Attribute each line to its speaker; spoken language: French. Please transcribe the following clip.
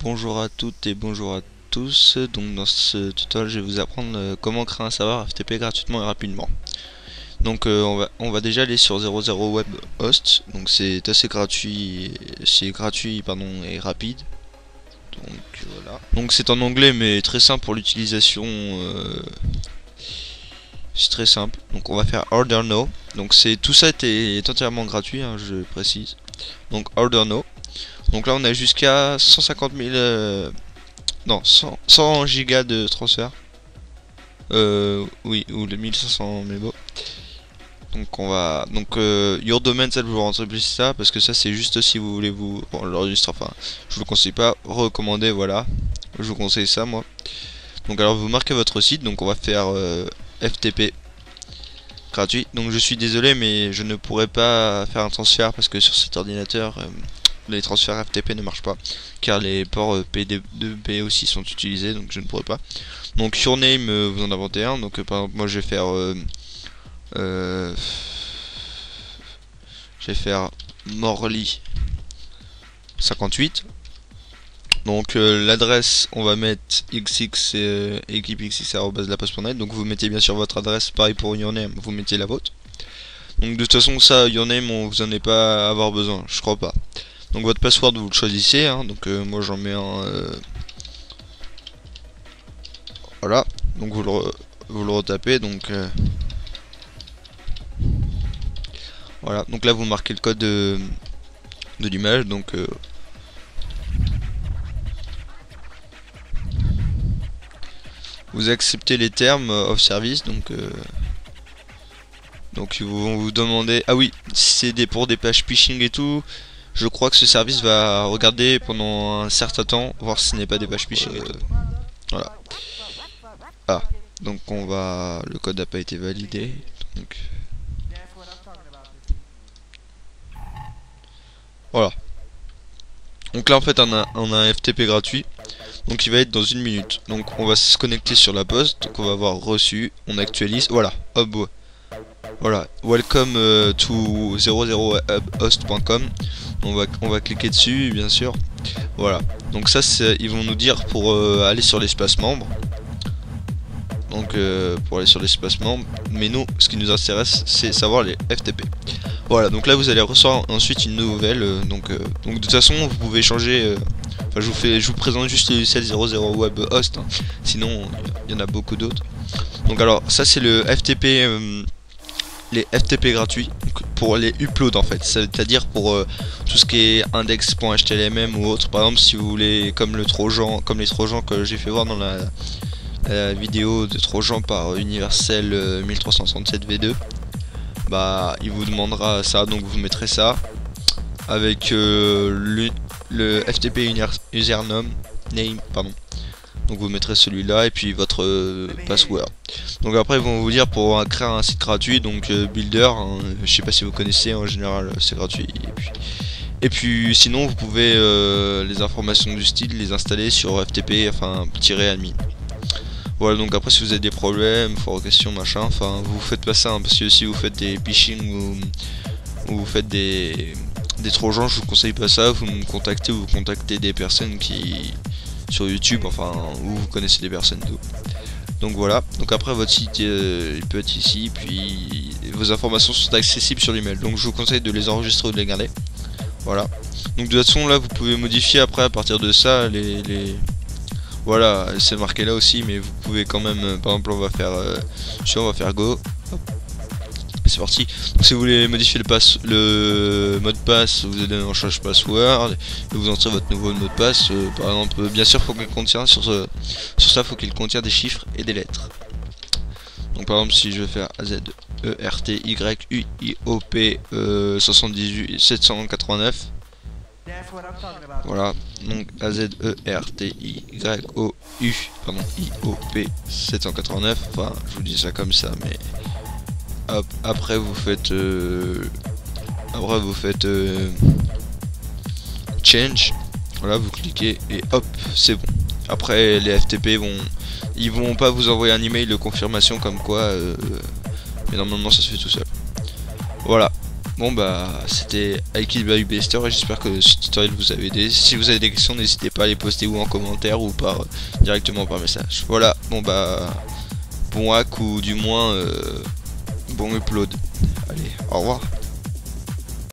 Speaker 1: Bonjour à toutes et bonjour à tous. Donc dans ce tutoriel, je vais vous apprendre comment créer un serveur FTP gratuitement et rapidement. Donc on va déjà aller sur 00 Web Host. Donc c'est assez gratuit, pardon et rapide. Donc voilà. Donc c'est en anglais mais très simple pour l'utilisation. C'est très simple. Donc on va faire Order Now. Donc c'est tout ça est entièrement gratuit, hein, je précise. Donc Order Now. Donc là on a jusqu'à 150 000 non, 100 gigas de transfert. Oui, ou les 1500 mémo. Donc on va. Donc Your Domain, ça je vous rentrer plus ça, parce que ça c'est juste si vous voulez vous. Bon, l'enregistre, enfin, je vous le conseille pas, recommander, voilà. Je vous conseille ça, moi. Donc alors vous marquez votre site, donc on va faire FTP gratuit. Donc je suis désolé, mais je ne pourrai pas faire un transfert parce que sur cet ordinateur. Les transferts FTP ne marchent pas car les ports PD2B aussi sont utilisés, donc je ne pourrais pas. Donc surname, vous en inventez un. Donc par exemple moi je vais faire Morly 58. Donc l'adresse, on va mettre xx équipe xx@laposte.net. Donc vous mettez bien sûr votre adresse, pareil pour username, vous mettez la vôtre. Donc de toute façon ça, username, on vous en est pas à avoir besoin, je crois pas. Donc votre password vous le choisissez, hein. Donc moi j'en mets un, voilà. Donc vous le retapez, donc voilà. Donc là vous marquez le code de l'image, donc vous acceptez les termes of service, donc ils vont vous demander, ah oui, si c'est pour des pages phishing et tout. Je crois que ce service va regarder pendant un certain temps, voir si ce n'est pas des pages phishing et tout. Voilà. Ah, donc le code n'a pas été validé. Donc voilà. Donc là en fait on a un FTP gratuit. Donc il va être dans 1 minute. Donc on va se connecter sur la poste. Donc on va avoir reçu. On actualise. Voilà. Hop. Voilà. Welcome to 00webhost.com. On va cliquer dessus bien sûr. Voilà. Donc ça ils vont nous dire pour aller sur l'espace membre. Donc pour aller sur l'espace membre. Mais nous ce qui nous intéresse c'est savoir les FTP. Voilà, donc là vous allez recevoir ensuite une nouvelle. Donc de toute façon vous pouvez changer. Enfin je vous présente juste le 700 Web Host, hein. Sinon il y en a beaucoup d'autres. Donc alors ça c'est le FTP, les FTP gratuits, donc, pour les uploads en fait, c'est-à-dire pour tout ce qui est index.html ou autre. Par exemple si vous voulez, comme les trojans que j'ai fait voir dans la vidéo de trojan par Universel 1367 V2, bah il vous demandera ça, donc vous mettrez ça avec le FTP username pardon. Donc vous mettrez celui-là et puis votre password. Donc après ils vont vous dire pour créer un site gratuit, donc Builder, hein, je sais pas si vous connaissez, en général c'est gratuit. Et puis sinon vous pouvez les informations du style les installer sur FTP, enfin -admin. Voilà, donc après si vous avez des problèmes, fort question machin, enfin vous faites pas ça, hein, parce que si vous faites des phishing ou vous faites des trojans, je vous conseille pas ça. Vous me contactez ou vous contactez des personnes qui sur YouTube, enfin où vous connaissez des personnes tout. Donc voilà, donc après votre site il peut être ici, puis vos informations sont accessibles sur l'email, donc je vous conseille de les enregistrer ou de les garder. Voilà, donc de toute façon là vous pouvez modifier après à partir de ça les voilà, c'est marqué là aussi, mais vous pouvez quand même, par exemple on va faire go. C'est parti. Donc si vous voulez modifier le mot de passe, vous allez en change password et vous entrez votre nouveau mot de passe. Par exemple, bien sûr faut qu'il contienne sur ça, faut qu'il contienne des chiffres et des lettres. Donc par exemple si je vais faire AZERTYUIOP 78 789. Voilà, donc AZERTYOU pardon IOP 789. Enfin je vous dis ça comme ça, mais hop, après vous faites change. Voilà, vous cliquez et hop, c'est bon. Après les FTP ils vont pas vous envoyer un email de confirmation comme quoi mais normalement ça se fait tout seul. Voilà, Bon bah c'était Aikid by Bester et j'espère que ce tutoriel vous a aidé. Si vous avez des questions, n'hésitez pas à les poster ou en commentaire ou par directement par message. Voilà, bon bah bon hack ou du moins bon upload. Allez, au revoir.